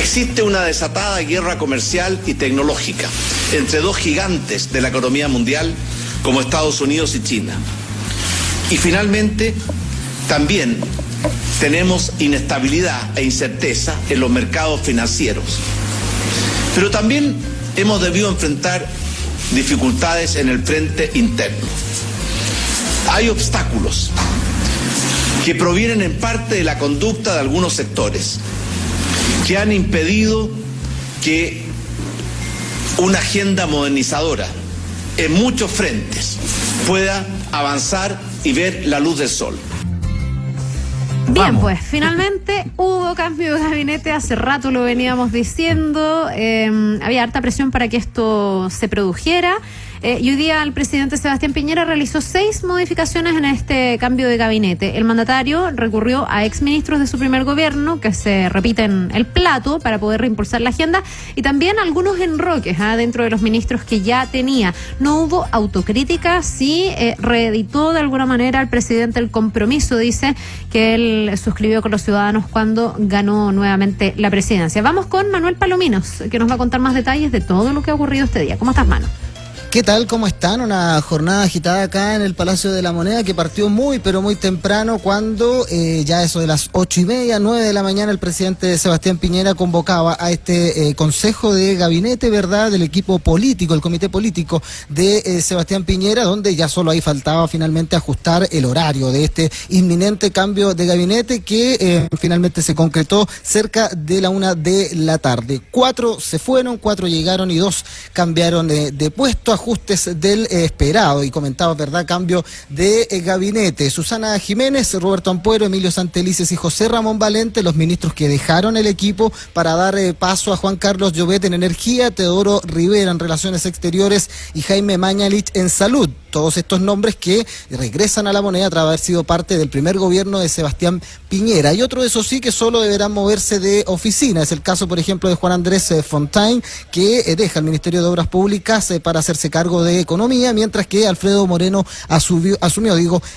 Existe una desatada guerra comercial y tecnológica entre dos gigantes de la economía mundial como Estados Unidos y China. Y finalmente, también tenemos inestabilidad e incerteza en los mercados financieros. Pero también hemos debido enfrentar dificultades en el frente interno. Hay obstáculos que provienen en parte de la conducta de algunos sectores, que han impedido que una agenda modernizadora en muchos frentes pueda avanzar y ver la luz del sol. Bien, pues finalmente hubo cambio de gabinete, hace rato lo veníamos diciendo, había harta presión para que esto se produjera. Y hoy día el presidente Sebastián Piñera realizó 6 modificaciones en este cambio de gabinete. El mandatario recurrió a exministros de su primer gobierno que se repiten el plato para poder reimpulsar la agenda y también algunos enroques dentro de los ministros que ya tenía. No hubo autocrítica, sí reeditó de alguna manera al presidente el compromiso, dice, que él suscribió con los ciudadanos cuando ganó nuevamente la presidencia. Vamos con Manuel Palominos, que nos va a contar más detalles de todo lo que ha ocurrido este día. ¿Cómo estás, Manu? ¿Qué tal? ¿Cómo están? Una jornada agitada acá en el Palacio de la Moneda que partió muy, pero muy temprano cuando ya eso de las 8:30, 9 de la mañana el presidente Sebastián Piñera convocaba a este consejo de gabinete, ¿verdad?, del equipo político, el comité político de Sebastián Piñera, donde ya solo ahí faltaba finalmente ajustar el horario de este inminente cambio de gabinete que finalmente se concretó cerca de la 1 de la tarde. 4 se fueron, 4 llegaron y 2 cambiaron de puesto, ajustes del esperado y comentaba, ¿verdad?, cambio de gabinete. Susana Jiménez, Roberto Ampuero, Emilio Santelices y José Ramón Valente, los ministros que dejaron el equipo para dar paso a Juan Carlos Llobet en Energía, Teodoro Rivera en Relaciones Exteriores y Jaime Mañalich en Salud. Todos estos nombres que regresan a la Moneda tras haber sido parte del primer gobierno de Sebastián Piñera. Y otro, eso sí, que solo deberán moverse de oficina. Es el caso, por ejemplo, de Juan Andrés Fontaine, que deja el Ministerio de Obras Públicas para hacerse cargo de Economía, mientras que Alfredo Moreno asumió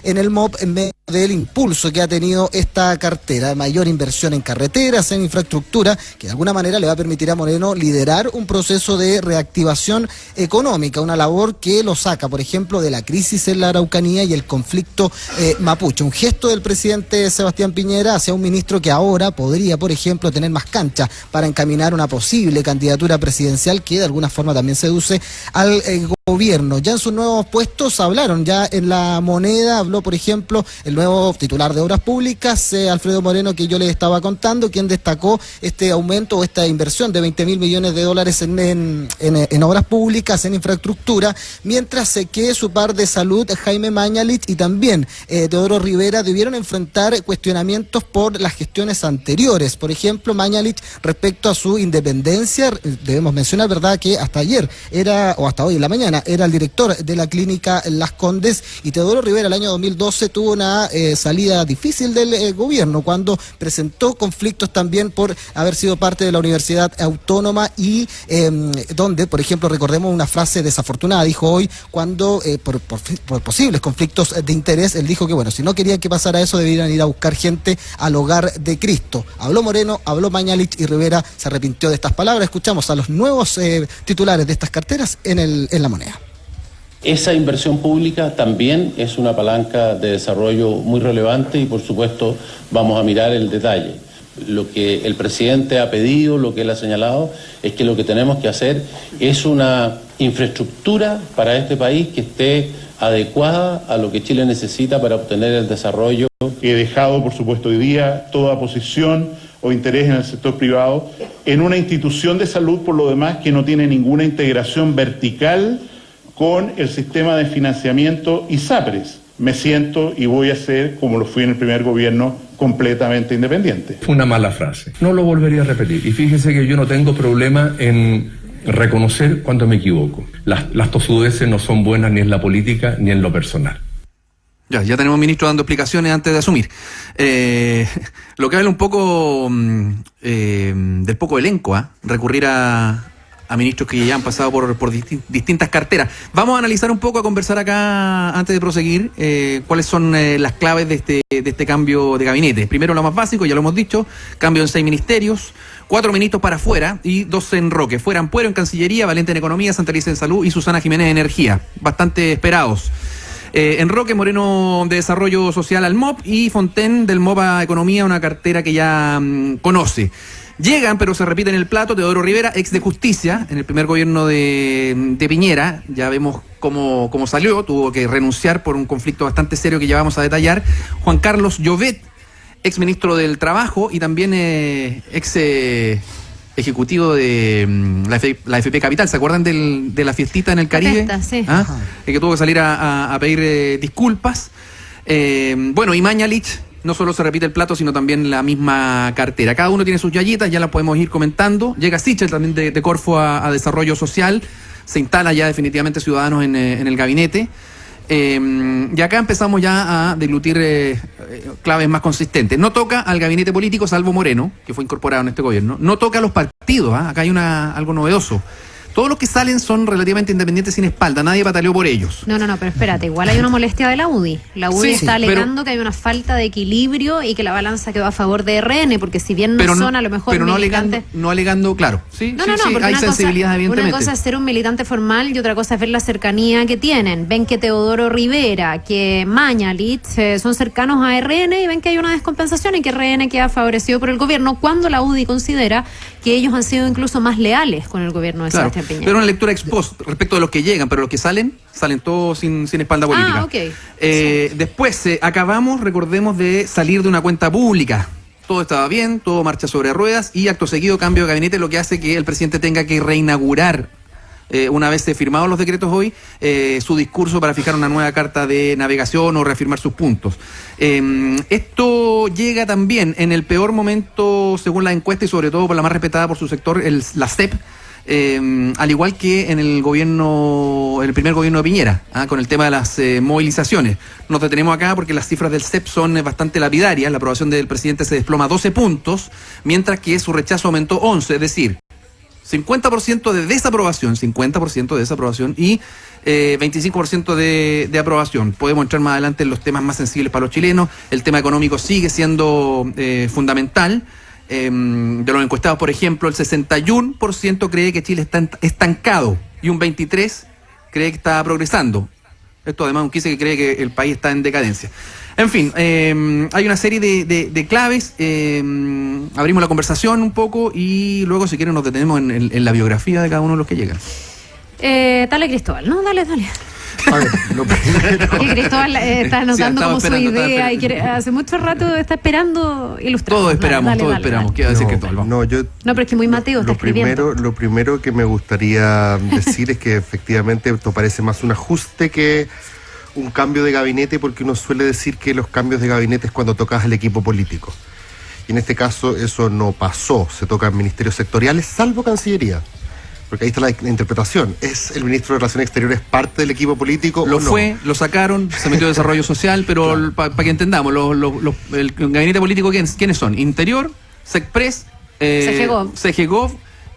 en el MOP en medio del impulso que ha tenido esta cartera, mayor inversión en carreteras, en infraestructura, que de alguna manera le va a permitir a Moreno liderar un proceso de reactivación económica, una labor que lo saca, por ejemplo, de la crisis en la Araucanía y el conflicto mapuche. Un gesto del presidente Sebastián Piñera hacia un ministro que ahora podría, por ejemplo, tener más cancha para encaminar una posible candidatura presidencial que de alguna forma también seduce al gobierno. Ya en sus nuevos puestos hablaron, ya en la Moneda habló, por ejemplo, el nuevo titular de Obras Públicas, Alfredo Moreno, que yo les estaba contando, quien destacó este aumento o esta inversión de $20.000 millones en obras públicas, en infraestructura, mientras que su par de Salud, Jaime Mañalich y también Teodoro Rivera, debieron enfrentar cuestionamientos por las gestiones anteriores. Por ejemplo, Mañalich respecto a su independencia, debemos mencionar, ¿verdad?, que hasta ayer o hasta hoy en la mañana era el director de la clínica Las Condes, y Teodoro Rivera el año 2012 tuvo una salida difícil del gobierno cuando presentó conflictos también por haber sido parte de la Universidad Autónoma y donde, por ejemplo, recordemos una frase desafortunada, dijo hoy, cuando por posibles conflictos de interés, él dijo que bueno, si no querían que pasara eso, debieran ir a buscar gente al hogar de Cristo. Habló Moreno, habló Mañalich y Rivera se arrepintió de estas palabras. Escuchamos a los nuevos titulares de estas carteras en la Moneda. Esa inversión pública también es una palanca de desarrollo muy relevante y por supuesto vamos a mirar el detalle. Lo que el presidente ha pedido, lo que él ha señalado, es que lo que tenemos que hacer es una infraestructura para este país que esté adecuada a lo que Chile necesita para obtener el desarrollo. He dejado, por supuesto, hoy día toda posición o interés en el sector privado en una institución de salud, por lo demás, que no tiene ninguna integración vertical con el sistema de financiamiento ISAPRES. Me siento y voy a ser, como lo fui en el primer gobierno, completamente independiente. Fue una mala frase. No lo volvería a repetir. Y fíjese que yo no tengo problema en reconocer cuando me equivoco. Las tosudeces no son buenas ni en la política ni en lo personal. Ya tenemos ministro dando explicaciones antes de asumir. Lo que habla un poco del poco elenco, recurrir a a ministros que ya han pasado por distintas carteras. Vamos a analizar un poco, a conversar acá antes de proseguir cuáles son las claves de este cambio de gabinete. Primero lo más básico, ya lo hemos dicho, cambio en 6 ministerios, 4 ministros para afuera y 2 en Roque. Fuera Ampuero en Cancillería, Valente en Economía, Santa Alicia en Salud y Susana Jiménez en Energía. Bastante esperados. En Roque, Moreno de Desarrollo Social al MOP y Fontaine del MOP a Economía, una cartera que ya conoce. Llegan, pero se repite en el plato, Teodoro Rivera, ex de Justicia, en el primer gobierno de Piñera. Ya vemos cómo salió, tuvo que renunciar por un conflicto bastante serio que ya vamos a detallar. Juan Carlos Llovet, ex ministro del Trabajo y también ex ejecutivo de la FP Capital. ¿Se acuerdan de la fiestita en el Caribe? Fiesta, sí. ¿Ah? Que tuvo que salir a pedir disculpas. Bueno, y Mañalich, no solo se repite el plato, sino también la misma cartera. Cada uno tiene sus yayitas, ya las podemos ir comentando. Llega Sichel también de Corfo a Desarrollo Social. Se instala ya definitivamente Ciudadanos en el gabinete. Y acá empezamos ya a deglutir claves más consistentes. No toca al gabinete político, salvo Moreno, que fue incorporado en este gobierno. No toca a los partidos, acá hay algo novedoso. Todos los que salen son relativamente independientes sin espalda, nadie pataleó por ellos. No, pero espérate, igual hay una molestia de la UDI. La UDI está alegando que hay una falta de equilibrio y que la balanza quedó a favor de RN, porque si bien no son a lo mejor militantes... no alegando, claro. Sí, hay sensibilidad, evidentemente. Una cosa es ser un militante formal y otra cosa es ver la cercanía que tienen. Ven que Teodoro Rivera, que Mañalich son cercanos a RN y ven que hay una descompensación y que RN queda favorecido por el gobierno cuando la UDI considera que ellos han sido incluso más leales con el gobierno de Sebastián Piñera. Pero una lectura ex post respecto de los que llegan, pero los que salen todos sin espalda política. Okay. Después acabamos, recordemos, de salir de una cuenta pública. Todo estaba bien, todo marcha sobre ruedas y acto seguido cambio de gabinete, lo que hace que el presidente tenga que reinaugurar, una vez firmados los decretos hoy, su discurso para fijar una nueva carta de navegación o reafirmar sus puntos. Esto llega también en el peor momento según la encuesta y sobre todo por la más respetada por su sector, la CEP, al igual que en el primer gobierno de Piñera, con el tema de las movilizaciones. Nos detenemos acá porque las cifras del CEP son bastante lapidarias. La aprobación del presidente se desploma 12 puntos, mientras que su rechazo aumentó 11, es decir, 50% de desaprobación y 25% de aprobación. Podemos entrar más adelante en los temas más sensibles para los chilenos. El tema económico sigue siendo fundamental. De los encuestados, por ejemplo, el 61% cree que Chile está estancado y un 23% cree que está progresando. Esto además un 15% que cree que el país está en decadencia. En fin, hay una serie de claves. Abrimos la conversación un poco y luego, si quieren, nos detenemos en la biografía de cada uno de los que llegan. Dale, Cristóbal, ¿no? Dale. A ver, lo primero... Y Cristóbal está anotando como su idea y hace mucho rato está esperando ilustrar. Todos esperamos. ¿Qué va a decir Cristóbal? No, pero es que muy Mateo está escribiendo. Lo primero que me gustaría decir es que efectivamente esto parece más un ajuste que un cambio de gabinete, porque uno suele decir que los cambios de gabinete es cuando tocas el equipo político. Y en este caso eso no pasó, se tocan ministerios sectoriales, salvo Cancillería. Porque ahí está la interpretación. ¿Es el ministro de Relaciones Exteriores parte del equipo político lo o no? Fue, lo sacaron, se metió Desarrollo Social, pero claro, para que entendamos, el gabinete político, ¿quiénes son? Interior, SECPRES, CGGOV,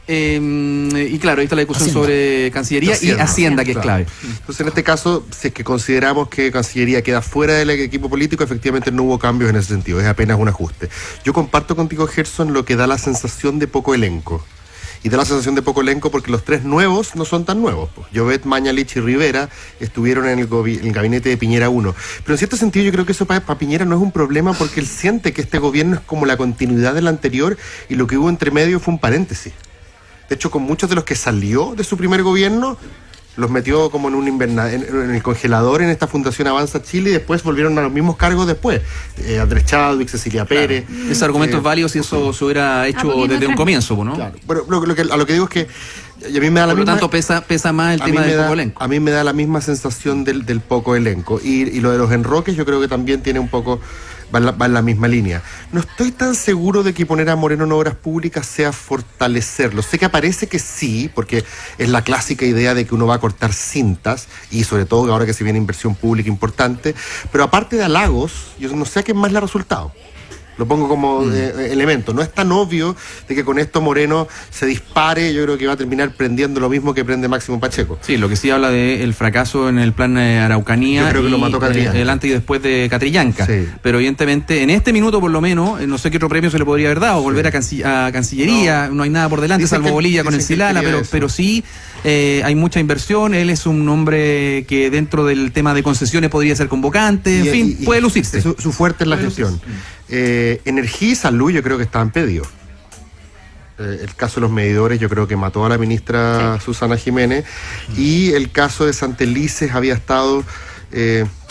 y claro, ahí está la discusión sobre Cancillería y Hacienda, que es clave. Entonces, en este caso, si es que consideramos que Cancillería queda fuera del equipo político, efectivamente no hubo cambios en ese sentido, es apenas un ajuste. Yo comparto contigo, Gerson, lo que da la sensación de poco elenco. Y da la sensación de poco elenco porque los tres nuevos no son tan nuevos. Llovet, Mañalich y Rivera estuvieron en el gabinete de Piñera 1. Pero en cierto sentido yo creo que eso para Piñera no es un problema, porque él siente que este gobierno es como la continuidad del anterior y lo que hubo entre medio fue un paréntesis. De hecho, con muchos de los que salió de su primer gobierno, los metió como en en el congelador en esta Fundación Avanza Chile, y después volvieron a los mismos cargos después. Andrés Chadwick, Cecilia Pérez. Ese argumento es válido si eso se hubiera hecho desde un comienzo, ¿no? Claro. Bueno, a lo que digo es que a mí me da la misma... Por lo tanto, pesa más el tema del poco elenco. A mí me da la misma sensación del poco elenco. Y lo de los enroques yo creo que también tiene un poco... Va en la misma línea. No estoy tan seguro de que poner a Moreno en obras públicas sea fortalecerlo. Sé que aparece que sí, porque es la clásica idea de que uno va a cortar cintas, y sobre todo ahora que se viene inversión pública importante, pero aparte de halagos, yo no sé a qué más le ha resultado. Lo pongo como elemento. No es tan obvio de que con esto Moreno se dispare. Yo creo que va a terminar prendiendo lo mismo que prende Máximo Pacheco. Sí, lo que sí habla del fracaso en el plan Araucanía. Yo creo que lo mató Catrillanca. El antes y después de Catrillanca. Sí. Pero evidentemente, en este minuto por lo menos, no sé qué otro premio se le podría haber dado. Volver a Cancillería, no hay nada por delante, salvo Bolivia con el Silala, pero sí hay mucha inversión. Él es un hombre que dentro del tema de concesiones podría ser convocante, en fin, puede lucirse. Su fuerte es la gestión. Energía y salud yo creo que están pedidos. El caso de los medidores yo creo que mató a la ministra Susana Jiménez, y el caso de Santelices había estado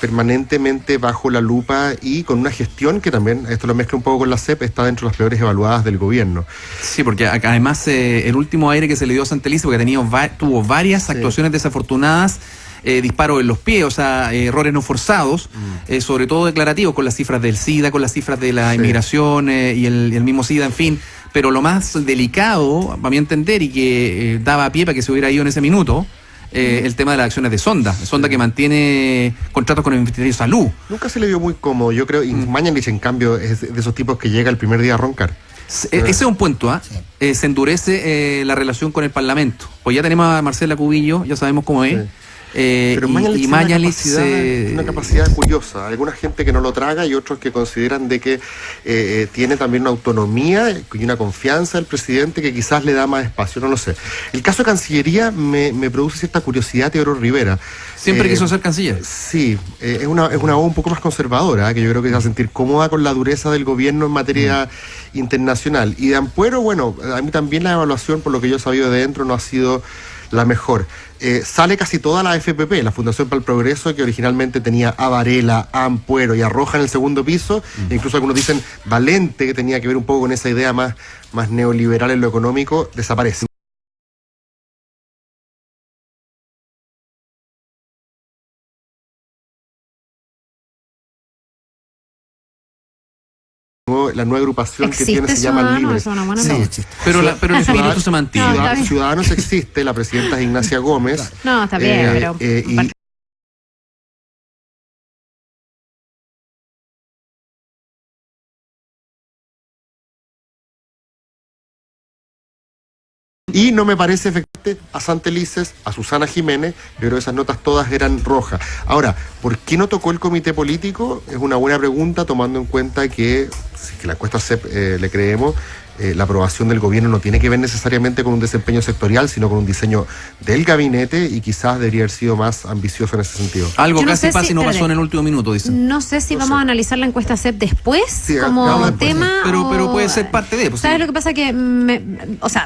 permanentemente bajo la lupa y con una gestión que también, esto lo mezcla un poco con la CEP, está dentro de las peores evaluadas del gobierno. Sí, porque además el último aire que se le dio a Santelices, porque tuvo varias actuaciones desafortunadas, disparos en los pies, o sea, errores no forzados, sobre todo declarativos, con las cifras del SIDA, con las cifras de la inmigración y el mismo SIDA, en fin. Pero lo más delicado, a mi entender, y que daba pie para que se hubiera ido en ese minuto, el tema de las acciones de Sonda que mantiene contratos con el Ministerio de Salud. Nunca se le vio muy cómodo, yo creo, y Mañalich, en cambio, es de esos tipos que llega el primer día a roncar. Ese es un punto, se endurece la relación con el Parlamento. Pues ya tenemos a Marcela Cubillo, ya sabemos cómo es. Pero Mañalich tiene una capacidad curiosa. Alguna gente que no lo traga y otros que consideran de que tiene también una autonomía y una confianza del presidente que quizás le da más espacio, no lo sé. El caso de Cancillería me produce cierta curiosidad. Teodoro Rivera siempre quiso ser canciller. Sí, es una voz un poco más conservadora, que yo creo que se va a sentir cómoda con la dureza del gobierno en materia internacional. Y de Ampuero, bueno, a mí también la evaluación, por lo que yo he sabido de dentro, no ha sido la mejor. Sale casi toda la FPP, la Fundación para el Progreso, que originalmente tenía a Varela, a Ampuero y a Roja en el segundo piso, e incluso algunos dicen Valente, que tenía que ver un poco con esa idea más neoliberal en lo económico, desaparece. La nueva agrupación que tiene se llama Libre. Pero el espíritu se mantiene. Ciudadanos existe, la presidenta es Ignacia Gómez. No, está bien, pero... Y no me parece efectivamente a Santelices, a Susana Jiménez, pero esas notas todas eran rojas. Ahora, ¿por qué no tocó el comité político? Es una buena pregunta, tomando en cuenta que, si la encuesta CEP le creemos, la aprobación del gobierno no tiene que ver necesariamente con un desempeño sectorial, sino con un diseño del gabinete, y quizás debería haber sido más ambicioso en ese sentido. Algo casi pasa y no pasó en el último minuto, dicen. No sé si vamos a analizar la encuesta CEP después, como tema. Pero puede ser parte de. Pues, ¿sabes lo que pasa? Que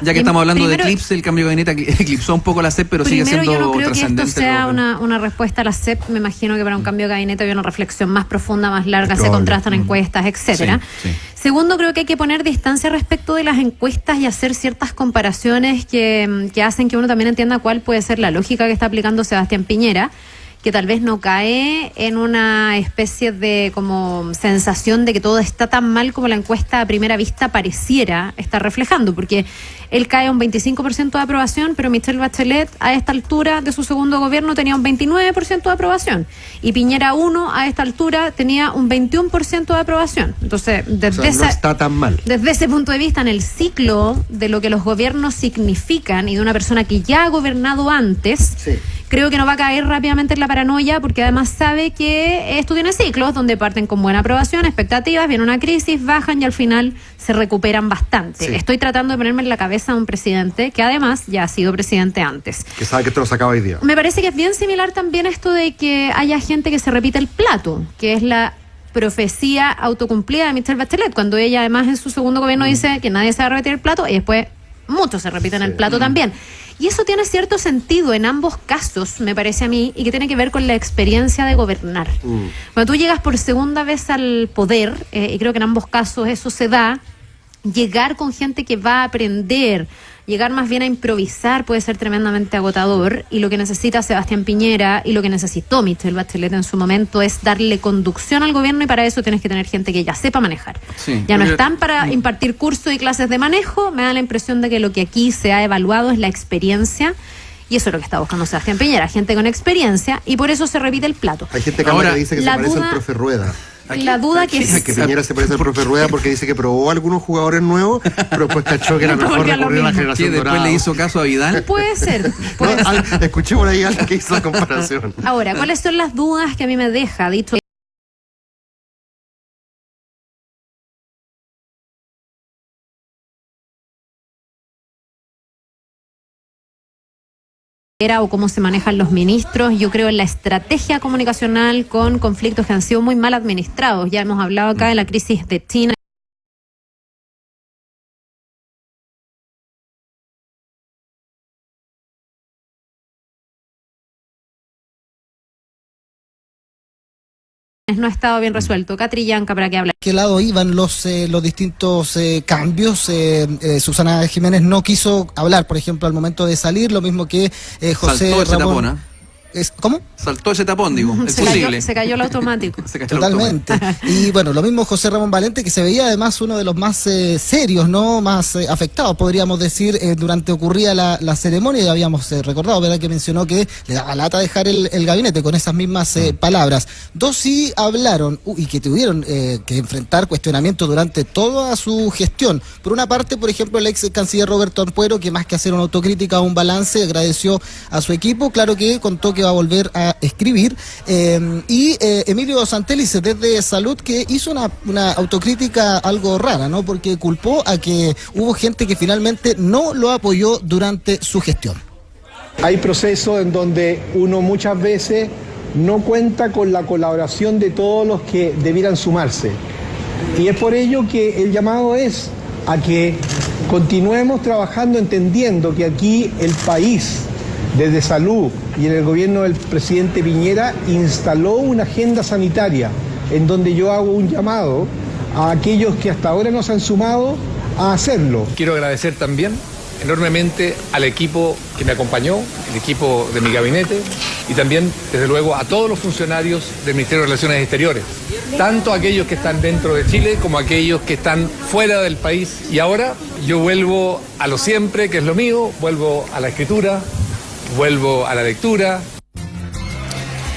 ya que estamos hablando de eclipse, el cambio de gabinete eclipsó un poco la CEP, pero sigue siendo yo no creo que esto trascendente. sea una respuesta a la CEP. Me imagino que para un cambio de gabinete había una reflexión más profunda, más larga, se contrastan encuestas, etcétera. Sí. Segundo, creo que hay que poner distancia respecto de las encuestas y hacer ciertas comparaciones que hacen que uno también entienda cuál puede ser la lógica que está aplicando Sebastián Piñera, que tal vez no cae en una especie de como sensación de que todo está tan mal como la encuesta a primera vista pareciera estar reflejando, porque él cae a un 25% de aprobación, pero Michelle Bachelet a esta altura de su segundo gobierno tenía un 29% de aprobación, y Piñera 1 a esta altura tenía un 21% de aprobación. Entonces, no está tan mal. Desde ese punto de vista, en el ciclo de lo que los gobiernos significan y de una persona que ya ha gobernado antes, creo que no va a caer rápidamente en la paranoia, porque además sabe que esto tiene ciclos donde parten con buena aprobación, expectativas, viene una crisis, bajan y al final se recuperan bastante. Estoy tratando de ponerme en la cabeza a un presidente que además ya ha sido presidente antes. Que sabe que esto no se acaba hoy día. Me parece que es bien similar también esto de que haya gente que se repite el plato, que es la profecía autocumplida de Michelle Bachelet, cuando ella además en su segundo gobierno dice que nadie se va a repetir el plato, y después muchos se repiten el plato también. Y eso tiene cierto sentido en ambos casos, me parece a mí, y que tiene que ver con la experiencia de gobernar. Cuando tú llegas por segunda vez al poder, y creo que en ambos casos eso se da, llegar con gente que va a aprender, llegar más bien a improvisar puede ser tremendamente agotador, y lo que necesita Sebastián Piñera y lo que necesitó Michelle Bachelet en su momento es darle conducción al gobierno, y para eso tienes que tener gente que ya sepa manejar. Ya no están para impartir cursos y clases de manejo. Me da la impresión de que lo que aquí se ha evaluado es la experiencia, y eso es lo que está buscando Sebastián Piñera, gente con experiencia, y por eso se repite el plato. Hay gente que ahora dice que se parece al profe Rueda. la duda que es... Que Piñera se parece al profe Rueda porque dice que probó a algunos jugadores nuevos, pero pues cachó que era mejor recurrir a la que generación después dorada. le hizo caso a Vidal. Puede ser. Escuché por ahí alguien que hizo la comparación. Ahora, ¿cuáles son las dudas que a mí me deja dicho o cómo se manejan los ministros? Yo creo en la estrategia comunicacional con conflictos que han sido muy mal administrados. Ya hemos hablado acá de la crisis de China. No ha estado bien resuelto. Catrillanca, ¿para qué hablar? ¿Qué lado iban los distintos cambios? Susana Jiménez no quiso hablar, por ejemplo, al momento de salir, lo mismo que José Saltó ese Ramón. tapón, ¿Cómo? Saltó ese tapón, digo. Es posible. Se cayó el automático. Se cayó el Totalmente. Y bueno, lo mismo José Ramón Valente, que se veía además uno de los más serios, ¿no? Más afectados, podríamos decir, durante ocurría la ceremonia. Ya habíamos recordado, ¿verdad? Que mencionó que le daba lata dejar el gabinete con esas mismas palabras. Dos sí hablaron y que tuvieron que enfrentar cuestionamientos durante toda su gestión. Por una parte, por ejemplo, el ex canciller Roberto Ampuero, que más que hacer una autocrítica o un balance, agradeció a su equipo. Claro que contó que va a volver a escribir. Y Emilio Santelice, desde Salud, que hizo una autocrítica algo rara, ¿no? Porque culpó a que hubo gente que finalmente no lo apoyó durante su gestión. Hay procesos en donde uno muchas veces no cuenta con la colaboración de todos los que debieran sumarse. Y es por ello que el llamado es a que continuemos trabajando entendiendo que aquí el país, desde Salud y en el gobierno del presidente Piñera, instaló una agenda sanitaria en donde yo hago un llamado a aquellos que hasta ahora no se han sumado a hacerlo. Quiero agradecer también enormemente al equipo que me acompañó, el equipo de mi gabinete y también, desde luego, a todos los funcionarios del Ministerio de Relaciones Exteriores, tanto aquellos que están dentro de Chile como aquellos que están fuera del país. Y ahora yo vuelvo a lo siempre, que es lo mío, vuelvo a la escritura, vuelvo a la lectura.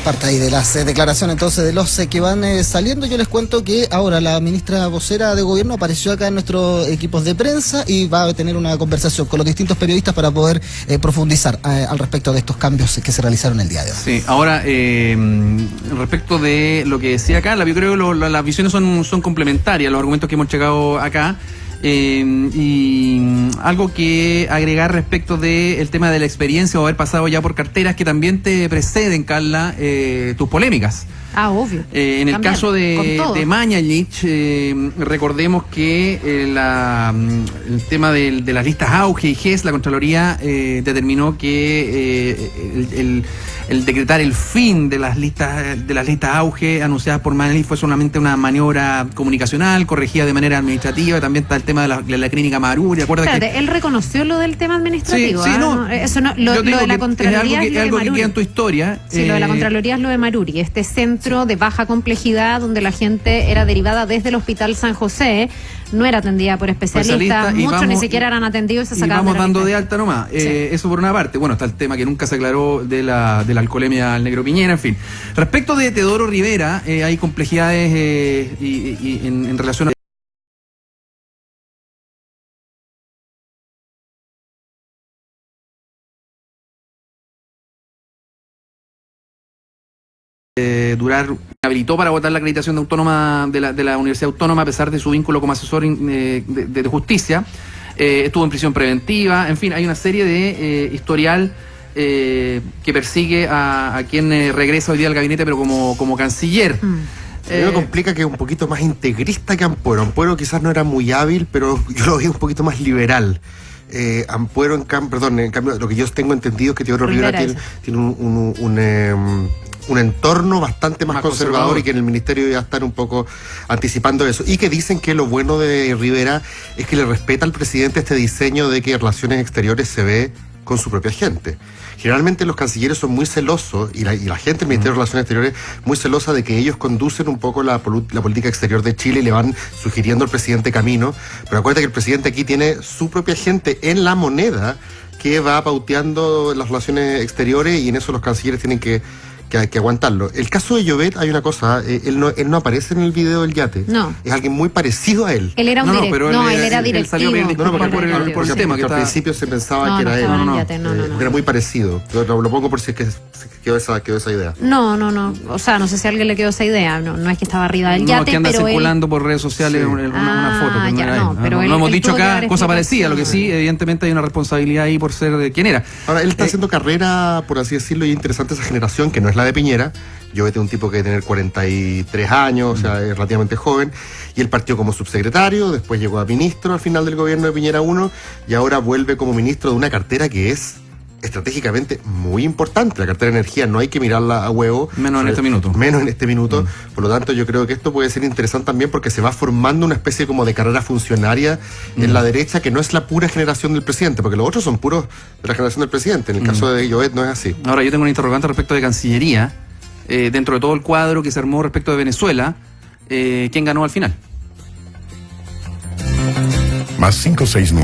Parte ahí de las declaraciones entonces de los que van saliendo. Yo les cuento que ahora la ministra vocera de gobierno apareció acá en nuestros equipos de prensa y va a tener una conversación con los distintos periodistas para poder profundizar al respecto de estos cambios que se realizaron el día de hoy. Sí, ahora respecto de lo que decía acá, yo creo que las visiones son complementarias, los argumentos que hemos llegado acá. Y algo que agregar respecto del tema de la experiencia o haber pasado ya por carteras que también te preceden, Carla, tus polémicas. Ah, obvio. En el caso de Mañalich, recordemos que el tema de las listas Auge y GES, la Contraloría determinó que el decretar el fin de las listas Auge anunciadas por Mañalich fue solamente una maniobra comunicacional, corregida de manera administrativa. También está el tema de la clínica Maruri. Espérate, él reconoció lo del tema administrativo. Sí, ¿no? Eso no, lo de la Contraloría es algo que queda en tu historia. Sí, lo de la Contraloría es lo de Maruri, este centro de baja complejidad donde la gente era derivada desde el Hospital San José, no era atendida por especialistas, muchos ni siquiera eran atendidos y se sacaban vamos dando de alta nomás. Sí. Eso por una parte. Bueno, está el tema que nunca se aclaró de la alcoholemia al negro Piñera, en fin. Respecto de Teodoro Rivera, hay complejidades en relación a habilitó para votar la acreditación de la Universidad Autónoma a pesar de su vínculo como asesor de justicia. Estuvo en prisión preventiva, en fin, hay una serie de historial que persigue a quien regresa hoy día al gabinete, pero como canciller. A mí me complica que es un poquito más integrista que Ampuero. Ampuero quizás no era muy hábil, pero yo lo vi un poquito más liberal. Ampuero, en cambio, lo que yo tengo entendido es que Teodoro Rivera tiene un entorno bastante más conservador y que en el ministerio ya están un poco anticipando eso. Y que dicen que lo bueno de Rivera es que le respeta al presidente este diseño de que relaciones exteriores se ve con su propia gente. Generalmente los cancilleres son muy celosos y la gente del Ministerio de Relaciones Exteriores muy celosa de que ellos conducen un poco la política exterior de Chile y le van sugiriendo al presidente camino. Pero acuérdate que el presidente aquí tiene su propia gente en la moneda que va pauteando las relaciones exteriores y en eso los cancilleres tienen que hay que aguantarlo. El caso de Llobet, hay una cosa, él no aparece en el video del yate. No. Es alguien muy parecido a él. Él era un pero él era directivo. Él salió a pedir disculpas por el tema. Porque al principio se pensaba que era él. Era muy parecido. Lo pongo por si es que quedó esa idea. No. O sea, no sé si a alguien le quedó esa idea. No es que estaba arriba del yate, No, que anda pero circulando por redes sociales una foto. Que ya, no era no, él. pero No él hemos dicho tuvo que acá dar cosa parecida. Lo que sí, explicaciones. evidentemente hay una responsabilidad ahí por ser de quién era. Ahora, él está haciendo carrera, por así decirlo, y es interesante esa generación que no es la de Piñera. Llobet es un tipo que debe tener 43 años, o sea, es relativamente joven, y él partió como subsecretario, después llegó a ministro al final del gobierno de Piñera 1, y ahora vuelve como ministro de una cartera que es estratégicamente muy importante. La cartera de energía no hay que mirarla a huevo. Menos en este minuto. Menos en este minuto. Por lo tanto, yo creo que esto puede ser interesante también porque se va formando una especie como de carrera funcionaria en la derecha que no es la pura generación del presidente, porque los otros son puros de la generación del presidente. En el caso de Llobet no es así. Ahora, yo tengo una interrogante respecto de Cancillería. Dentro de todo el cuadro que se armó respecto de Venezuela, ¿quién ganó al final? +569